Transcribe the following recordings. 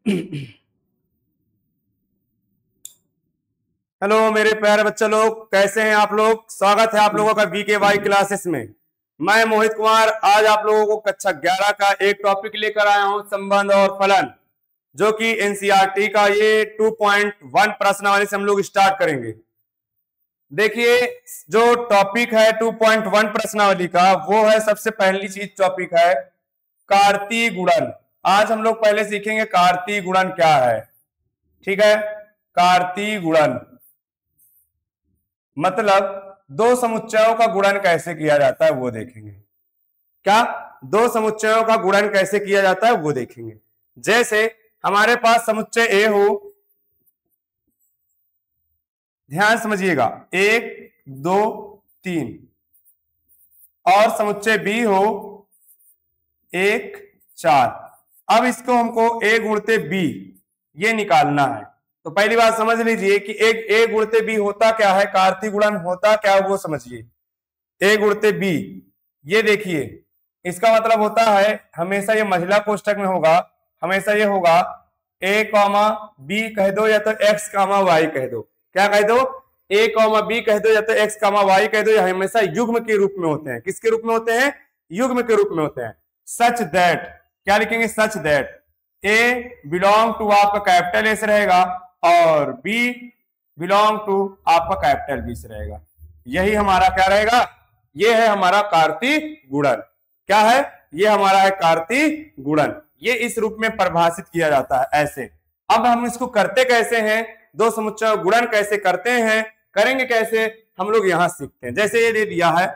Hello मेरे प्यारे बच्चे लोग, कैसे हैं आप लोग। स्वागत है आप लोगों का VKY क्लासेस में। मैं मोहित कुमार आज आप लोगों को कक्षा 11 का एक टॉपिक लेकर आया हूं, संबंध और फलन, जो कि NCERT का ये 2.1 प्रश्नावली से हम लोग स्टार्ट करेंगे। देखिए, जो टॉपिक है 2.1 प्रश्नावली का, वो है सबसे पहली चीज टॉपिक है कार्तीय गुणन। आज हम लोग पहले सीखेंगे कार्तीय गुणन क्या है। ठीक है, कार्तीय गुणन मतलब दो समुच्चयों का गुणन कैसे किया जाता है वो देखेंगे। क्या दो समुच्चयों का गुणन कैसे किया जाता है वो देखेंगे। जैसे हमारे पास समुच्चय ए हो, ध्यान समझिएगा, 1 2 3, और समुच्चय बी हो 1 4। अब इसको हमको ए गुणते बी ये निकालना है। तो पहली बात समझ लीजिए कि एक ए गुणते बी होता क्या है, कार्तीय गुणन होता क्या है वो समझिए। ए गुणते बी, ये देखिए, इसका मतलब होता है हमेशा ये महिला कोष्ठक में होगा, हमेशा ये होगा ए कॉमा बी कह दो या तो एक्स कामा वाई कह दो। क्या कह दो? ए कॉमा बी कह दो या तो एक्स कामा वाई कह दो। ये हमेशा युग्म के रूप में होते हैं। किसके रूप में होते हैं? युग्म के रूप में होते हैं। सच दैट, क्या लिखेंगे? Such that a belong to आपका कैपिटल ए से रहेगा और बी बिलोंग टू आपका कैपिटल बी से रहेगा। यही हमारा क्या रहेगा? ये है हमारा कार्तीय गुणन। क्या है? ये हमारा है कार्तीय गुणन। ये इस रूप में परिभाषित किया जाता है ऐसे। अब हम इसको करते कैसे हैं, दो समुच्चय गुणन कैसे करते हैं, करेंगे कैसे, हम लोग यहां सीखते हैं। जैसे ये दे दिया है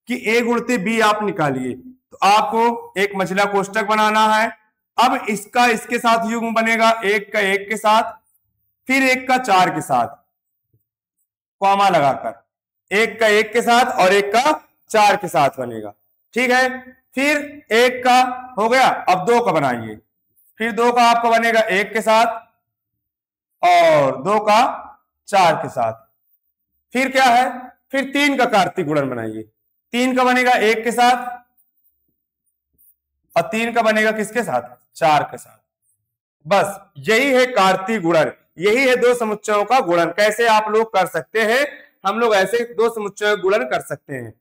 कि ए गुणते बी आप निकालिए, तो आपको एक महिला कोष्ठक बनाना है। अब इसका इसके साथ युग्म बनेगा, एक का एक के साथ, फिर एक का 4 के साथ, कॉमा लगाकर, एक का एक के साथ और एक का 4 के साथ बनेगा। ठीक है, फिर एक का हो गया, अब 2 का बनाइए, फिर 2 का आपका बनेगा एक के साथ और 2 का 4 के साथ। फिर क्या है? फिर 3 का कार्तीय गुणन बनाइए, 3 का बनेगा एक के साथ और 3 का बनेगा किसके साथ? 4 के साथ। बस यही है कार्तीय गुणन, यही है दो समुच्चयों का गुणन। कैसे आप लोग कर सकते हैं? हम लोग ऐसे दो समुच्चयों गुणन कर सकते हैं,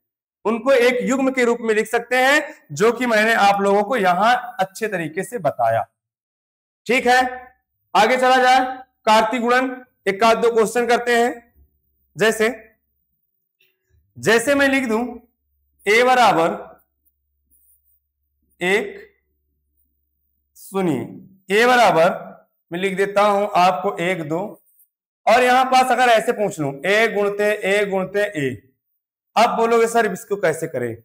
उनको एक युग्म के रूप में लिख सकते हैं, जो कि मैंने आप लोगों को यहां अच्छे तरीके से बताया। ठीक है, आगे चला जाए। कार्तीय गुणन एक आध दो क्वेश्चन करते हैं। जैसे मैं लिख दूं ए बराबर 1, सुनिए, ए बराबर मैं लिख देता हूं आपको 1 2, और यहां पास अगर ऐसे पूछ लूं ए गुणते ए, अब बोलोगे सर इसको कैसे करें?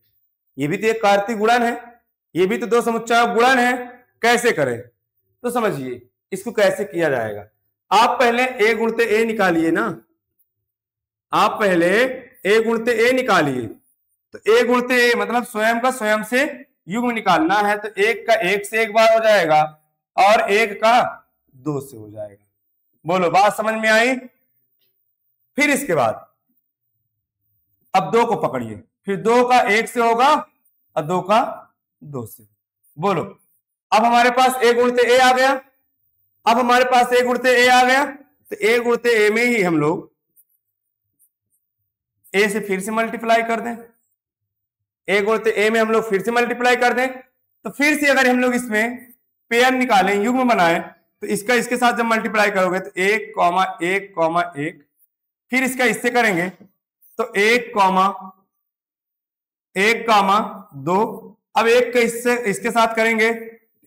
ये भी तो एक कार्तीय गुणन है, ये भी तो दो समुच्चय गुणन है, कैसे करें? तो समझिए इसको कैसे किया जाएगा। आप पहले ए गुणते ए निकालिए ना, आप पहले ए गुणते ए निकालिए। तो ए गुणते ए मतलब स्वयं का स्वयं से युग्म निकालना है, तो एक का एक से एक बार हो जाएगा और एक का 2 से हो जाएगा। बोलो बात समझ में आई? फिर इसके बाद अब 2 को पकड़िए, फिर 2 का 1 से होगा और 2 का 2 से। बोलो, अब हमारे पास ए गुणते ए आ गया। अब हमारे पास ए गुणते ए आ गया, तो ए गुणते ए में ही हम लोग ए से फिर से मल्टीप्लाई कर दें, ए गुणते ए में हम लोग फिर से मल्टीप्लाई कर दें। तो फिर से अगर हम लोग इसमें पेयर निकालें, युग्म बनाएं, तो इसका इसके साथ जब मल्टीप्लाई करोगे तो 1 कॉमा 1 कॉमा 1, फिर इसका इससे करेंगे तो 1 कॉमा 1 कामा 2, अब एक का इससे इसके साथ करेंगे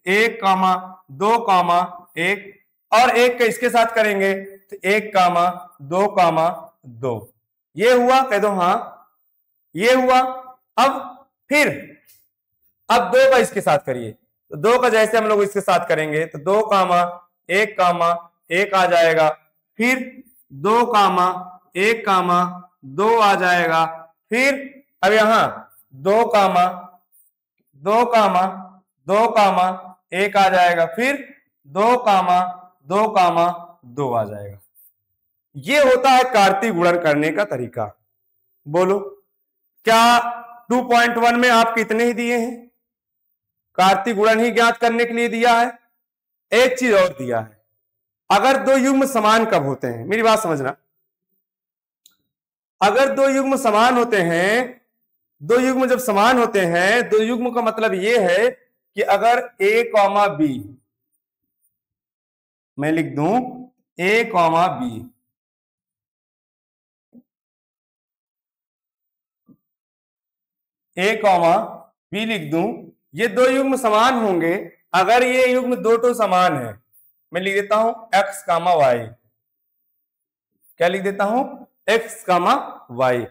1 कामा 2 कामा 1, और एक का इसके साथ करेंगे तो 1 कामा 2 कामा 2। ये हुआ, कह दो हाँ, ये हुआ। अब फिर अब 2 का इसके साथ करिए, तो 2 का जैसे हम लोग इसके साथ करेंगे तो 2 कामा 1 कामा 1 आ जाएगा, फिर 2 कामा 1 कामा 2 आ जाएगा, फिर अब यहां 2 कामा 2 कामा 2 कामा 1 आ जाएगा, फिर 2 कामा 2 कामा 2 आ जाएगा। ये होता है कार्तीय गुणन करने का तरीका। बोलो, क्या 2.1 में आप कितने ही दिए हैं? कार्तीय गुणन ही ज्ञात करने के लिए दिया है। एक चीज और दिया है, अगर दो युग्म समान कब होते हैं, मेरी बात समझना, अगर दो युग्म समान होते हैं, दो युग्म जब समान होते हैं, दो युग्म का मतलब यह है कि अगर a कॉमा बी, मैं लिख दूं a comma b, a comma b लिख दूं, ये दो युग्म समान होंगे अगर ये युग्म दो तो समान है। मैं लिख देता हूं x कामा वाई, क्या लिख देता हूं, x कामा वाई।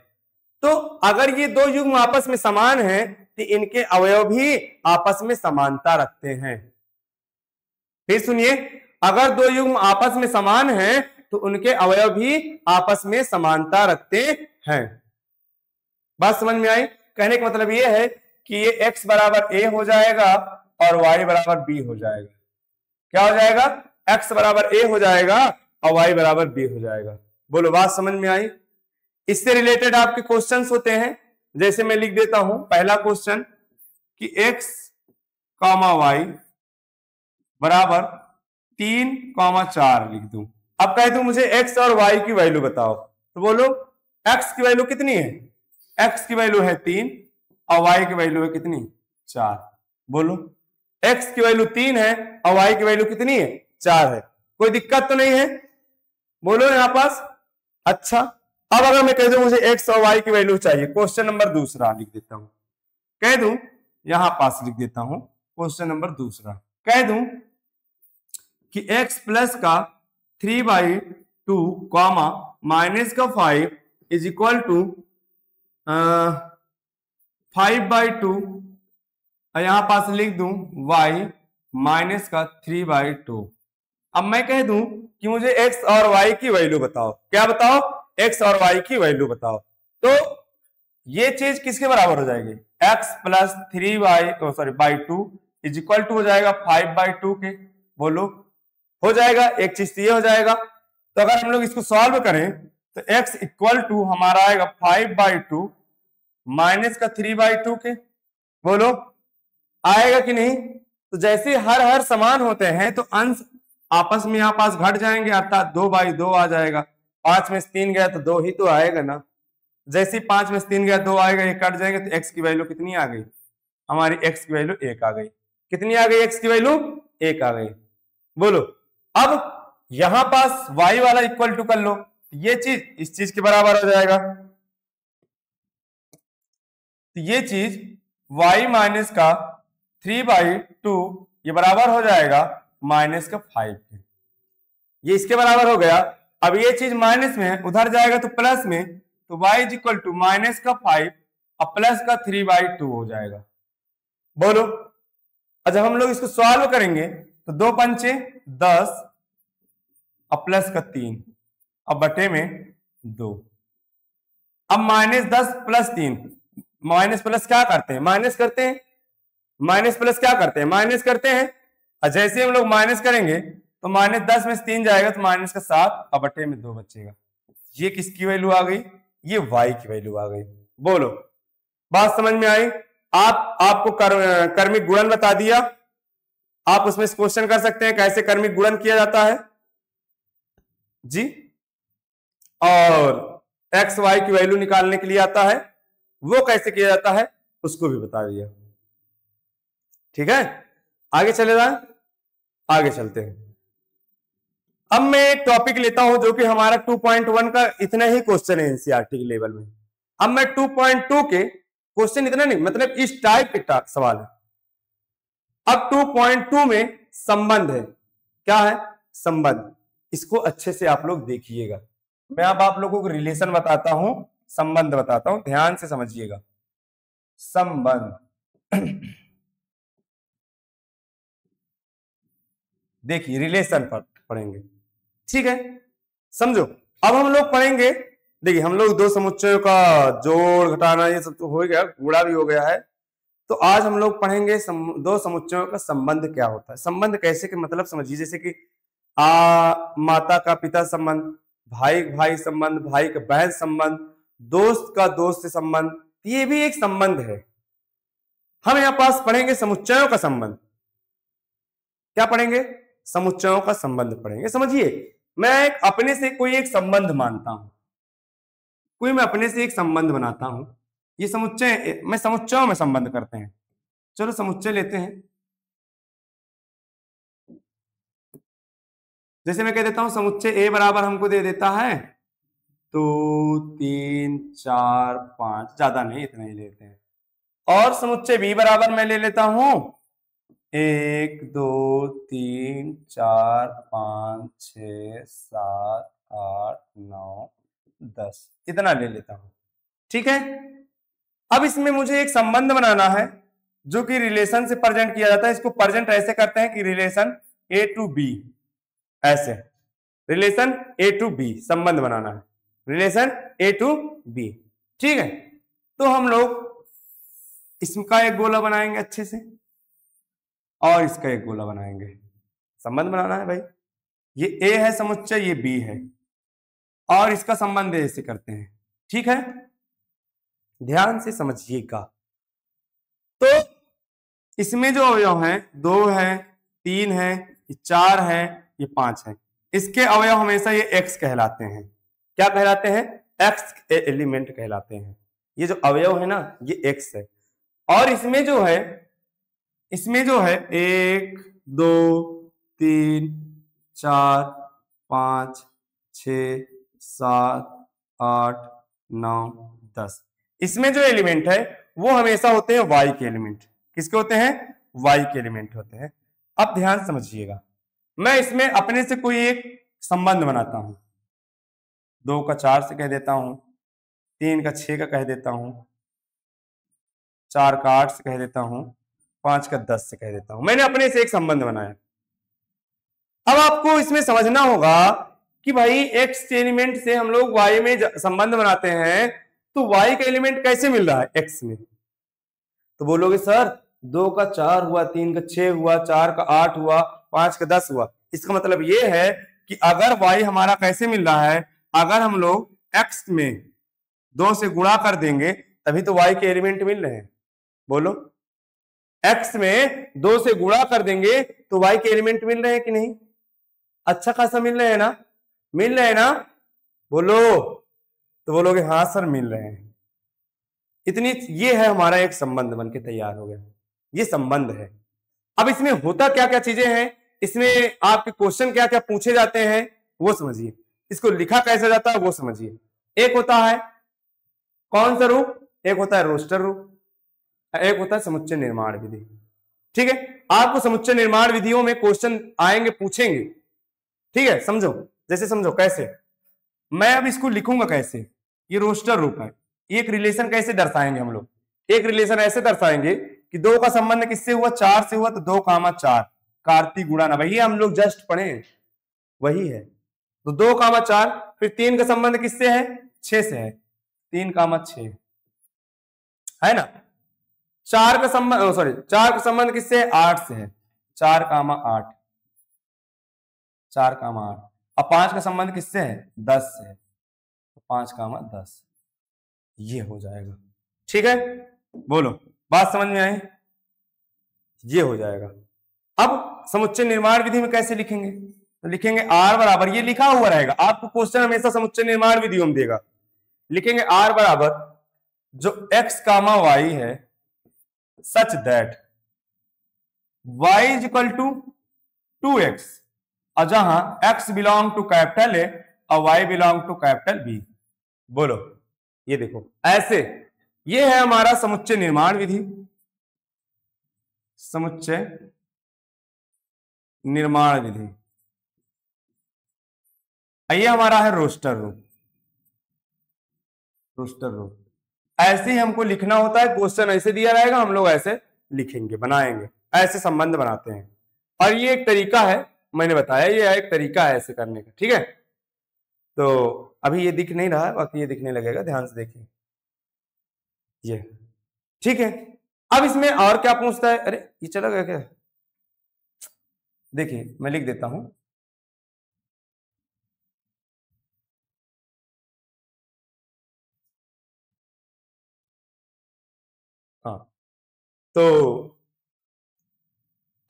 तो अगर ये दो युग्म आपस में समान हैं तो इनके अवयव भी आपस में समानता रखते हैं। फिर सुनिए, अगर दो युग्म आपस में समान हैं तो उनके अवयव भी आपस में समानता रखते हैं। बात समझ में आई? कहने का मतलब यह है कि ये x बराबर a हो जाएगा और y बराबर b हो जाएगा। क्या हो जाएगा? x बराबर a हो जाएगा और y बराबर b हो जाएगा। बोलो, बात समझ में आई? इससे रिलेटेड आपके क्वेश्चंस होते हैं, जैसे मैं लिख देता हूं पहला क्वेश्चन कि x कॉमा y बराबर 3,4 लिख दूं। अब कह दूं मुझे x और y की वैल्यू बताओ, तो बोलो x की वैल्यू कितनी है? x की वैल्यू है 3 और y की वैल्यू है कितनी? 4। बोलो, x की वैल्यू 3 है और y की वैल्यू कितनी है? 4 है। कोई दिक्कत तो नहीं है? बोलो यहां पास। अच्छा, अब अगर मैं कह दूं मुझे x और y की वैल्यू चाहिए, क्वेश्चन नंबर दूसरा लिख देता हूं, कह दूं यहां पास लिख देता हूं क्वेश्चन नंबर दूसरा, कह दूं कि x प्लस का 3/2 कॉमा माइनस का 5 इज इक्वल टू 5/2, यहां पास लिख दूं y माइनस का 3/2। अब मैं कह दूं कि मुझे x और y की वैल्यू बताओ। क्या बताओ? x और y की वैल्यू बताओ। तो ये चीज किसके बराबर हो जाएगी? x प्लस 3/2 इज इक्वल टू हो जाएगा 5/2 के। बोलो, हो जाएगा? एक चीज तो ये हो जाएगा। तो अगर हम लोग इसको सॉल्व करें तो x इक्वल टू हमारा आएगा 5/2 माइनस का 3/2 के। बोलो, आएगा कि नहीं? तो जैसे हर समान होते हैं तो अंश आपस में यहां पास घट जाएंगे, अर्थात 2/2 आ जाएगा। 5 में से 3 गया तो 2 ही तो आएगा ना। जैसे 5 में से 3 गया 2 आएगा, ये कट जाएंगे तो x की वैल्यू कितनी आ गई? हमारी x की वैल्यू 1 आ गई। कितनी आ गई? x की वैल्यू 1 आ गई। बोलो, अब यहां पास y वाला इक्वल टू कर लो, ये चीज इस चीज के बराबर हो जाएगा। तो ये चीज y माइनस का 3/2 ये बराबर हो जाएगा माइनस का 5 के। ये इसके बराबर हो गया। अब ये चीज माइनस में है, उधर जाएगा तो प्लस में, तो y is equal to minus का 5 और प्लस का 3/2 हो जाएगा। बोलो, जब हम लोग इसको सॉल्व करेंगे तो 2 पंचे 10 और प्लस का 3 और बटे में 2। अब -10 + 3, माइनस प्लस क्या करते हैं? माइनस करते हैं। माइनस प्लस क्या करते हैं? माइनस करते हैं। और जैसे हम लोग माइनस करेंगे तो -10 में से 3 जाएगा तो माइनस का 7 और बटे में 2 बचेगा। ये किसकी वैल्यू आ गई? ये y की वैल्यू आ गई। बोलो, बात समझ में आई? आपको कर्मिक गुणन बता दिया। आप उसमें क्वेश्चन कर सकते हैं कैसे कर्मिक गुणन किया जाता है जी, और x y की वैल्यू निकालने के लिए आता है, वो कैसे किया जाता है उसको भी बता दिया। ठीक है, आगे चले जाए, आगे चलते हैं। अब मैं एक टॉपिक लेता हूं जो कि हमारा 2.1 का इतना ही क्वेश्चन है एनसीईआरटी के लेवल में। अब मैं 2.2 के क्वेश्चन इतना नहीं, मतलब इस टाइप के सवाल है। अब 2.2 में संबंध है। क्या है? संबंध। इसको अच्छे से आप लोग देखिएगा। मैं अब आप लोगों को रिलेशन बताता हूं, संबंध बताता हूं, ध्यान से समझिएगा। संबंध देखिए, रिलेशन पर पढ़ेंगे। ठीक है, समझो। अब हम लोग पढ़ेंगे, देखिए हम लोग दो समुच्चयों का जोड़ घटाना ये सब तो हो गया, गुणा भी हो गया है। तो आज हम लोग पढ़ेंगे दो समुच्चयों का संबंध क्या होता है। संबंध कैसे के मतलब समझिए, जैसे कि माता का पिता संबंध, भाई भाई संबंध, भाई का बहन संबंध, दोस्त का दोस्त से संबंध, ये भी एक संबंध है। हम यहां पास पढ़ेंगे समुच्चयों का संबंध। क्या पढ़ेंगे? समुच्चयों का संबंध पढ़ेंगे। समझिए, मैं अपने से कोई एक संबंध मानता हूं, मैं अपने से एक संबंध बनाता हूं, ये समुच्चय, मैं समुच्चयों में संबंध करते हैं। चलो समुच्चय लेते हैं। जैसे मैं कह देता हूं समुच्चय ए बराबर हमको दे देता है 2 3 4 5, ज्यादा नहीं, इतना ही लेते हैं। और समुच्चय बी बराबर मैं ले लेता हूं 1 2 3 4 5 6 7 8 9 10, इतना ले लेता हूं। ठीक है, अब इसमें मुझे एक संबंध बनाना है जो कि रिलेशन से प्रेजेंट किया जाता है। इसको प्रेजेंट ऐसे करते हैं कि रिलेशन ए टू बी, ऐसे रिलेशन ए टू बी संबंध बनाना है, रिलेशन ए टू बी। ठीक है, तो हम लोग इसका एक गोला बनाएंगे अच्छे से और इसका एक गोला बनाएंगे। संबंध बनाना है भाई, ये ए है समुच्चय, ये बी है, और इसका संबंध ऐसे करते हैं। ठीक है, ध्यान से समझिएगा। तो इसमें जो अवयव हैं 2 है, 3 है, 4 है, ये 5 है, इसके अवयव हमेशा ये एक्स कहलाते हैं। क्या कहलाते हैं? एक्स एलिमेंट कहलाते हैं। ये जो अवयव है ना, ये एक्स है। और इसमें जो है 1 2 3 4 5 6 7 8 9 10, इसमें जो एलिमेंट है वो हमेशा होते हैं वाई के एलिमेंट। किसके होते हैं? वाई के एलिमेंट होते हैं। अब ध्यान समझिएगा, मैं इसमें अपने से कोई एक संबंध बनाता हूं। 2 का 4 से कह देता हूं, 3 का 6 का कह देता हूं, 4 का 8 से कह देता हूं, 5 का 10 से कह देता हूं। मैंने अपने से एक संबंध बनाया। अब आपको इसमें समझना होगा कि भाई एक्स एलिमेंट से हम लोग वाई में संबंध बनाते हैं, तो वाई का एलिमेंट कैसे मिल रहा है एक्स में? तो बोलोगे सर 2 का 4 हुआ, 3 का 6 हुआ, 4 का 8 हुआ, 5 का 10 हुआ। इसका मतलब ये है कि अगर y हमारा कैसे मिल रहा है, अगर हम लोग x में 2 से गुणा कर देंगे तभी तो y के एलिमेंट मिल रहे हैं। बोलो, x में 2 से गुणा कर देंगे तो y के एलिमेंट मिल रहे हैं कि नहीं? अच्छा खासा मिल रहे हैं ना? मिल रहे हैं ना? बोलो, तो बोलोगे हाँ सर मिल रहे हैं। इतनी, ये है हमारा एक संबंध बन के तैयार हो गया, ये संबंध है। अब इसमें होता क्या क्या चीजें हैं, इसमें आपके क्वेश्चन क्या क्या पूछे जाते हैं वो समझिए, इसको लिखा कैसे जाता है वो समझिए। एक होता है कौन सा रूप? एक होता है रोस्टर रूप, एक होता है समुच्चय निर्माण विधि। ठीक है, आपको समुच्चय निर्माण विधियों में क्वेश्चन आएंगे, पूछेंगे। ठीक है, समझो, जैसे समझो कैसे, मैं अब इसको लिखूंगा कैसे। ये रोस्टर रूप है, एक रिलेशन कैसे दर्शाएंगे हम लोग? एक रिलेशन ऐसे दर्शाएंगे कि 2 का संबंध किससे हुआ? 4 से हुआ, तो 2 कामा 4 कार्तिक गुणा ना, वही हम लोग जस्ट पढ़े, वही है। तो 2 कामा 4, फिर 3 का संबंध किससे है? 6 से है, 3 कामा 6 है ना। 4 का संबंध, सॉरी, 4 का संबंध किससे है? 8 से है, 4 कामा 8, 4 कामा 8। अब 5 का संबंध किससे है? 10 से है, तो 5 कामा 10, ये हो जाएगा। ठीक है, बोलो, बात समझ में आई? ये हो जाएगा। अब समुच्चय निर्माण विधि में कैसे लिखेंगे? तो लिखेंगे आर बराबर, ये लिखा हुआ रहेगा, आपको क्वेश्चन हमेशा समुच्चय निर्माण विधियों में देगा। लिखेंगे आर बराबर जो एक्स कामा वाई है such that y is equal to 2x, और जहां x belong to capital A और y belong to capital B. बोलो, ये देखो ऐसे, ये है हमारा समुच्चय निर्माण विधि, समुच्चय निर्माण विधि। ये हमारा है रोस्टर रूप, रोस्टर रूप। ऐसे ही हमको लिखना होता है, क्वेश्चन ऐसे दिया रहेगा, हम लोग ऐसे लिखेंगे, बनाएंगे, ऐसे संबंध बनाते हैं। और ये एक तरीका है, मैंने बताया ये एक तरीका है ऐसे करने का। ठीक है, तो अभी ये दिख नहीं रहा है, बाकी ये दिखने लगेगा, ध्यान से देखिए ये। ठीक है, अब इसमें और क्या पूछता है? अरे ये चला गया क्या? देखिए मैं लिख देता हूं, हाँ, तो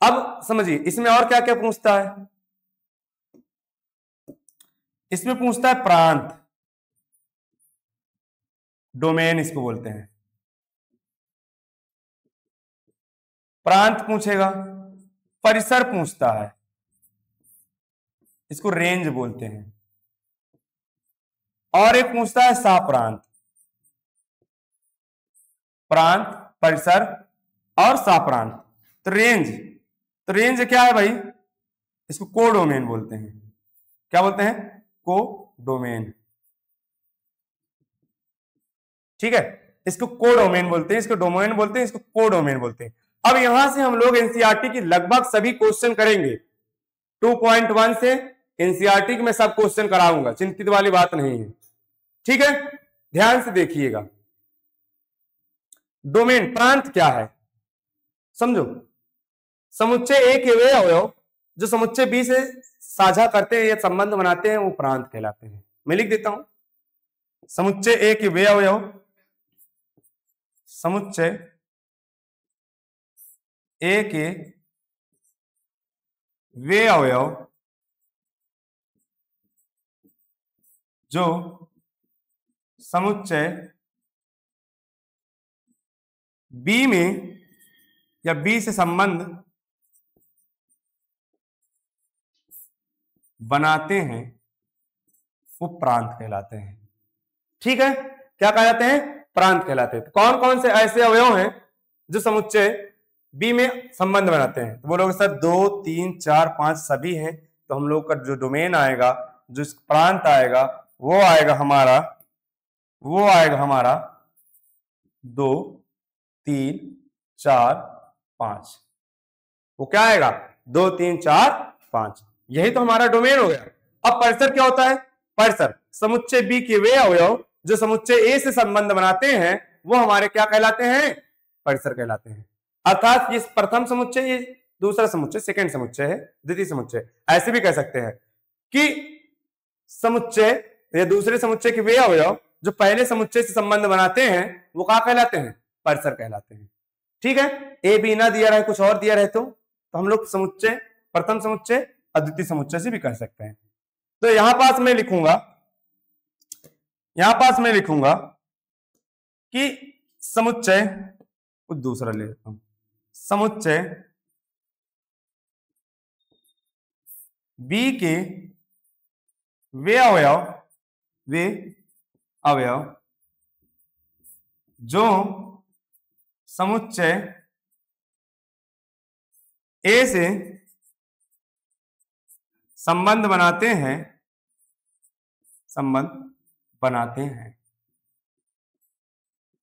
अब समझिए इसमें और क्या क्या पूछता है। इसमें पूछता है प्रांत, डोमेन इसको बोलते हैं, प्रांत पूछेगा, परिसर पूछता है, इसको रेंज बोलते हैं, और एक पूछता है साप्रांत, प्रांत, परिसर और साप्रांत। तो रेंज क्या है भाई, इसको कोडोमेन बोलते हैं। क्या बोलते हैं, कोडोमेन। ठीक है, इसको कोडोमेन बोलते हैं, इसको डोमेन बोलते हैं, इसको कोडोमेन बोलते हैं। अब यहां से हम लोग एनसीईआरटी की लगभग सभी क्वेश्चन करेंगे। 2.1 से एनसीईआरटी की मैं सब क्वेश्चन कराऊंगा, चिंतित वाली बात नहीं है। ठीक है, ध्यान से देखिएगा। डोमेन, प्रांत क्या है समझो। समुच्चय ए के वे अवयव जो समुच्चय बी से साझा करते हैं या संबंध बनाते हैं वो प्रांत कहलाते हैं। मैं लिख देता हूं, समुच्चय ए के वे अवयव, समुच्चय ए के वे अवयव जो समुच्चय बी में या बी से संबंध बनाते हैं वो प्रांत कहलाते हैं। ठीक है, क्या कहलाते हैं, प्रांत कहलाते हैं। तो कौन कौन से ऐसे अवयव हैं जो समुच्चय बी में संबंध बनाते हैं, तो बोलोगे सर 2, 3, 4, 5 सभी हैं। तो हम लोग का जो डोमेन आएगा, जो प्रांत आएगा वो आएगा हमारा 2, 3, 4, 5। वो क्या आएगा, 2, 3, 4, 5। यही तो हमारा डोमेन हो गया। अब परिसर क्या होता है, परिसर समुच्चय बी के वे अवयव जो समुच्चय ए से संबंध बनाते हैं वो हमारे क्या कहलाते हैं, परिसर कहलाते हैं। अर्थात ये प्रथम समुच्चय, ये दूसरा समुच्चय, सेकंड समुच्चय है, द्वितीय समुच्चय, ऐसे भी कह सकते हैं कि समुच्चय या दूसरे समुच्चय के वे अवयव जो पहले समुच्चय से संबंध बनाते हैं वो क्या कहलाते हैं, परिसर कहलाते हैं। ठीक है, ए बी ना दिया रहे, कुछ और दिया रहे तो हम लोग समुच्चय, प्रथम समुच्चय, अद्वितीय समुच्चय से भी कह सकते हैं। तो यहां पास मैं लिखूंगा कि समुच्चय, कुछ दूसरा ले लेता हूं, समुच्चय बी के वे अवयव जो समुच्चय ए से संबंध बनाते हैं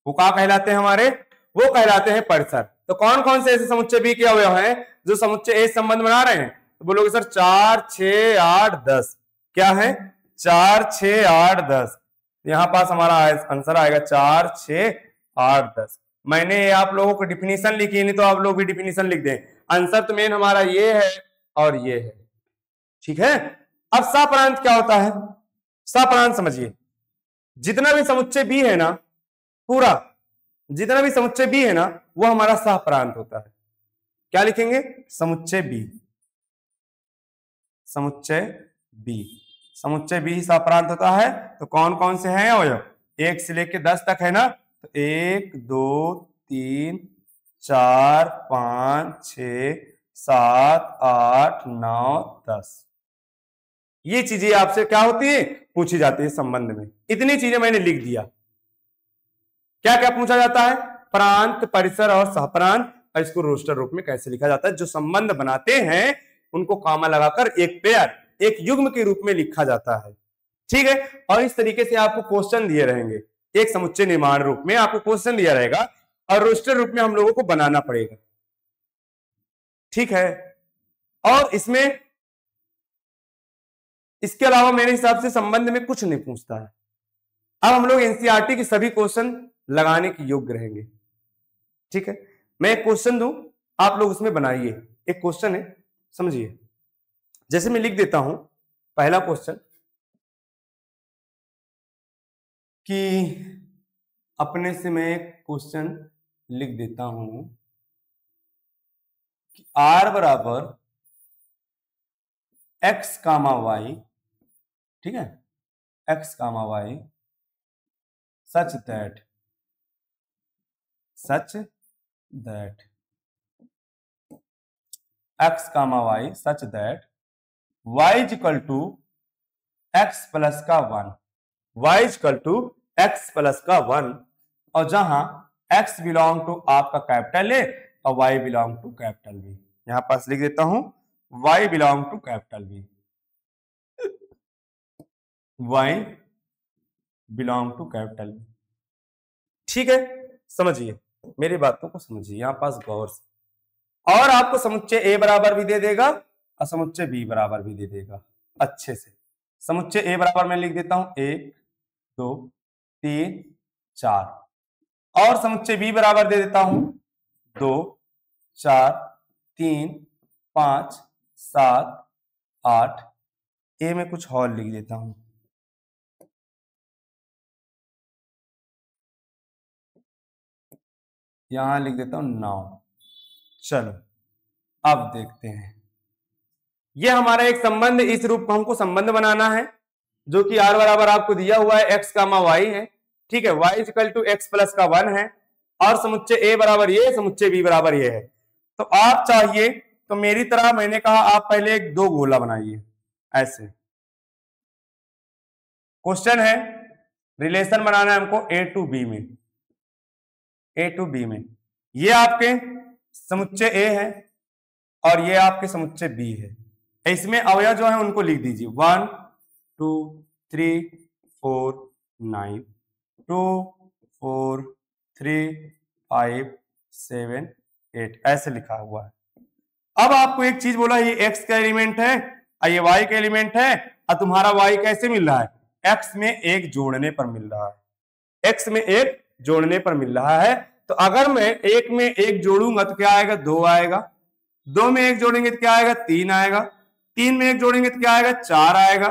वो क्या कहलाते हैं हमारे, वो कहलाते हैं परिसर। तो कौन कौन से ऐसे समुच्चय बी के अवयव हैं जो समुच्चय ए से संबंध बना रहे हैं, तो बोलोगे सर 4, 6, 8, 10। क्या है, 4, 6, 8, 10। यहां पास हमारा आंसर आएगा 4, 6, 8, 10। मैंने आप लोगों को डिफिनीशन लिखी, नहीं तो आप लोग भी डिफिनीशन लिख दें। आंसर तो मेन हमारा ये है और ये है। ठीक है, अब साप्रांत क्या होता है, साप्रांत समझिए, जितना भी समुच्चय बी है ना, पूरा जितना भी समुच्चय बी है ना वो हमारा सहप्रांत होता है। क्या लिखेंगे, समुच्चय बी ही सहप्रांत होता है। तो कौन कौन से हैं अवयव, 1 से लेकर 10 तक है ना, तो 1, 2, 3, 4, 5, 6, 7, 8, 9, 10। ये चीजें आपसे क्या होती है, पूछी जाती है संबंध में। इतनी चीजें मैंने लिख दिया। क्या क्या पूछा जाता है, प्रांत, परिसर और सहप्रांत, और इसको रोस्टर रूप में कैसे लिखा जाता है, जो संबंध बनाते हैं उनको कामा लगाकर एक पेयर, एक युग्म के रूप में लिखा जाता है। ठीक है, और इस तरीके से आपको क्वेश्चन दिए रहेंगे, एक समुच्चय निर्माण रूप में आपको क्वेश्चन दिया रहेगा और रोस्टर रूप में हम लोगों को बनाना पड़ेगा। ठीक है, और इसमें इसके अलावा मेरे हिसाब से संबंध में कुछ नहीं पूछता है। अब हम लोग एनसीईआरटी के सभी क्वेश्चन लगाने के योग्य रहेंगे। ठीक है, मैं एक क्वेश्चन दूं, आप लोग उसमें बनाइए। एक क्वेश्चन है, समझिए, जैसे मैं लिख देता हूं पहला क्वेश्चन कि अपने से मैं एक क्वेश्चन लिख देता हूं कि आर बराबर एक्स कामा वाई, ठीक है, x comma y such that x comma y such that y is equal to x plus का 1, y is equal to x plus का 1, और जहां एक्स बिलोंग टू आपका कैपिटल ए और y belong to capital B. यहां पास लिख देता हूं y belong to capital B, y belong to capital B. ठीक है, समझिए मेरी बातों को, समझिए यहां पास गौर से। और आपको समुच्चय ए बराबर भी दे देगा और समुच्चय बी बराबर भी दे देगा अच्छे से। समुच्चय ए बराबर मैं लिख देता हूं 1 2 3 4, और समुच्चय बी बराबर दे देता हूं 2 4 3 5 7 8। ए में कुछ और लिख देता हूं, यहां लिख देता हूं 9। चलो अब देखते हैं, ये हमारा एक संबंध, इस रूप को हमको संबंध बनाना है जो कि आर बराबर आपको दिया हुआ है एक्स कामा वाई है, ठीक है, y equal to x plus का 1 है, और समुच्चय ए बराबर ये, समुच्चय बी बराबर ये है। तो आप चाहिए तो मेरी तरह मैंने कहा आप पहले एक 2 गोला बनाइए ऐसे। क्वेश्चन है रिलेशन बनाना है हमको ए टू बी में, ए टू बी में ये आपके समुच्चय ए है और ये आपके समुच्चय बी है। इसमें अवयव जो है उनको लिख दीजिए 1 2 3 4 9 2 4 3 5 7 8 ऐसे लिखा हुआ है। अब आपको एक चीज बोला, ये एक्स का एलिमेंट है और ये वाई का एलिमेंट है, और तुम्हारा वाई कैसे मिल रहा है, एक्स में एक जोड़ने पर मिल रहा है, एक्स में एक जोड़ने पर मिल रहा है। तो अगर मैं एक में एक जोड़ूंगा तो क्या आएगा, 2 आएगा, 2 में एक जोड़ेंगे तो क्या आएगा, 3 आएगा, 3 में एक जोड़ेंगे तो क्या आएगा, 4 आएगा,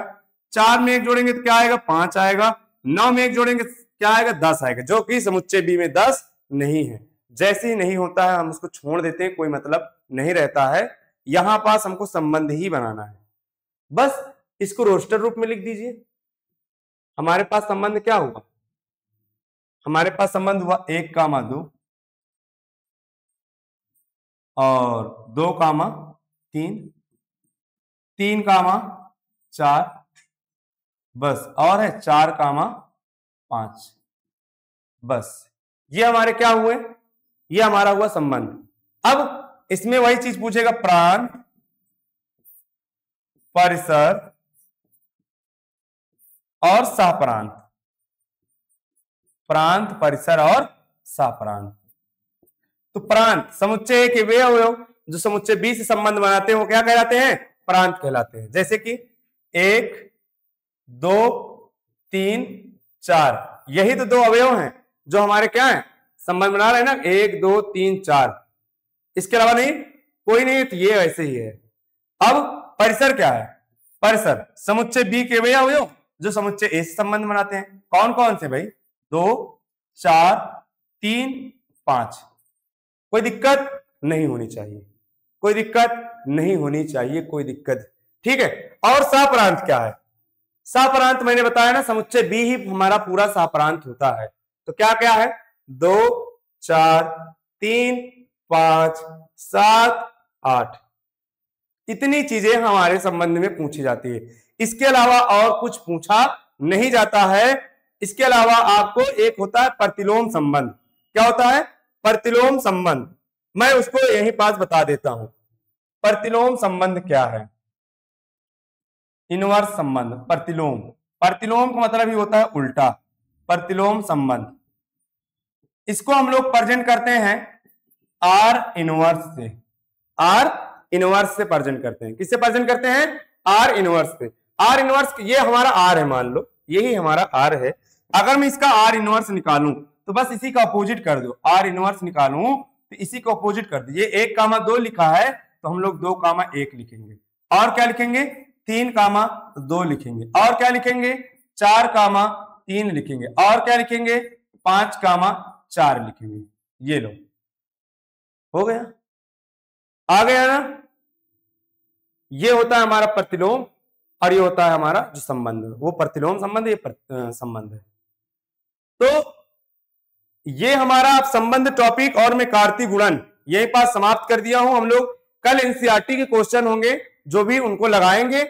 4 में एक जोड़ेंगे तो क्या आएगा, 5 आएगा, 9 में एक जोड़ेंगे तो क्या आएगा, 10 आएगा, जो कि समुच्चय बी में 10 नहीं है। जैसे ही नहीं होता है हम उसको छोड़ देते हैं, कोई मतलब नहीं रहता है। यहां पास हमको संबंध ही बनाना है, बस इसको रोस्टर रूप में लिख दीजिए। हमारे पास संबंध क्या हुआ, हमारे पास संबंध हुआ 1 कामा 2 और 2 कामा 3, 3 कामा 4, बस, और है 4 कामा 5, बस। ये हमारे क्या हुए, ये हमारा हुआ संबंध। अब इसमें वही चीज पूछेगा, प्रांत परिसर और सहप्रांत, प्रांत परिसर और सहप्रांत। तो प्रांत समुच्चय ए के वे अवयव जो समुच्चय बी से संबंध बनाते हैं वो क्या कहलाते हैं, प्रांत कहलाते हैं। जैसे कि 1 2 3 4, यही तो 2 अवयव हैं जो हमारे क्या है, संबंध बना रहे हैं ना, 1 2 3 4, इसके अलावा नहीं, कोई नहीं, तो ये वैसे ही है। अब परिसर क्या है, परिसर समुच्चय बी के वे अवयव जो समुच्चय ए से संबंध बनाते हैं। कौन कौन से भाई, 2 4 3 5। कोई दिक्कत नहीं होनी चाहिए, कोई दिक्कत नहीं होनी चाहिए, कोई दिक्कत, ठीक है। और सहप्रांत क्या है, सहप्रांत मैंने बताया ना, समुच्चय बी ही हमारा पूरा सहप्रांत होता है। तो क्या क्या है, 2 4 3 5 7 8, इतनी चीजें हमारे संबंध में पूछी जाती है। इसके अलावा और कुछ पूछा नहीं जाता है। इसके अलावा आपको एक होता है प्रतिलोम संबंध। क्या होता है, प्रतिलोम संबंध, मैं उसको यहीं पास बता देता हूं। प्रतिलोम संबंध क्या है, इनवर्स संबंध, प्रतिलोम, प्रतिलोम का मतलब ही होता है उल्टा, प्रतिलोम संबंध। इसको हम लोग प्रेजेंट करते हैं आर इनवर्स से, आर इनवर्स से प्रेजेंट करते हैं। किससे प्रेजेंट करते हैं, आर इनवर्स से। आर इनवर्स, ये हमारा आर है, मान लो यही हमारा आर है। अगर मैं इसका आर इनवर्स निकालूं तो बस इसी का अपोजिट कर दो, आर इनवर्स निकालूं तो इसी को अपोजिट कर दीजिए। 1 कामा 2 लिखा है तो हम लोग 2 कामा 1 लिखेंगे, और क्या लिखेंगे, 3 कामा 2 लिखेंगे, और क्या लिखेंगे, 4 कामा 3 लिखेंगे, और क्या लिखेंगे, 5 कामा 4 लिखेंगे। ये लो, हो गया। आ गया ना। ये होता है हमारा प्रतिलोम और ये होता है हमारा जो संबंध, वो प्रतिलोम संबंध, ये संबंध है। तो ये हमारा आप संबंध टॉपिक और मैं कार्तीय गुणन यही पास समाप्त कर दिया हूं। हम लोग कल एनसीईआरटी के क्वेश्चन होंगे जो भी उनको लगाएंगे।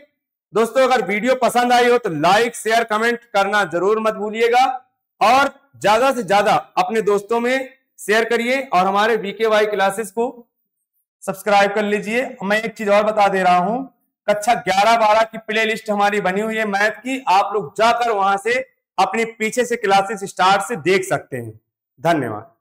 दोस्तों अगर वीडियो पसंद आई हो तो लाइक शेयर कमेंट करना जरूर मत भूलिएगा और ज्यादा से ज्यादा अपने दोस्तों में शेयर करिए और हमारे वीकेवाई क्लासेस को सब्सक्राइब कर लीजिए। मैं एक चीज और बता दे रहा हूं, कक्षा 11-12 की प्ले लिस्ट हमारी बनी हुई है मैथ की, आप लोग जाकर वहां से अपनी पीछे से क्लासेस स्टार्ट से देख सकते हैं। धन्यवाद।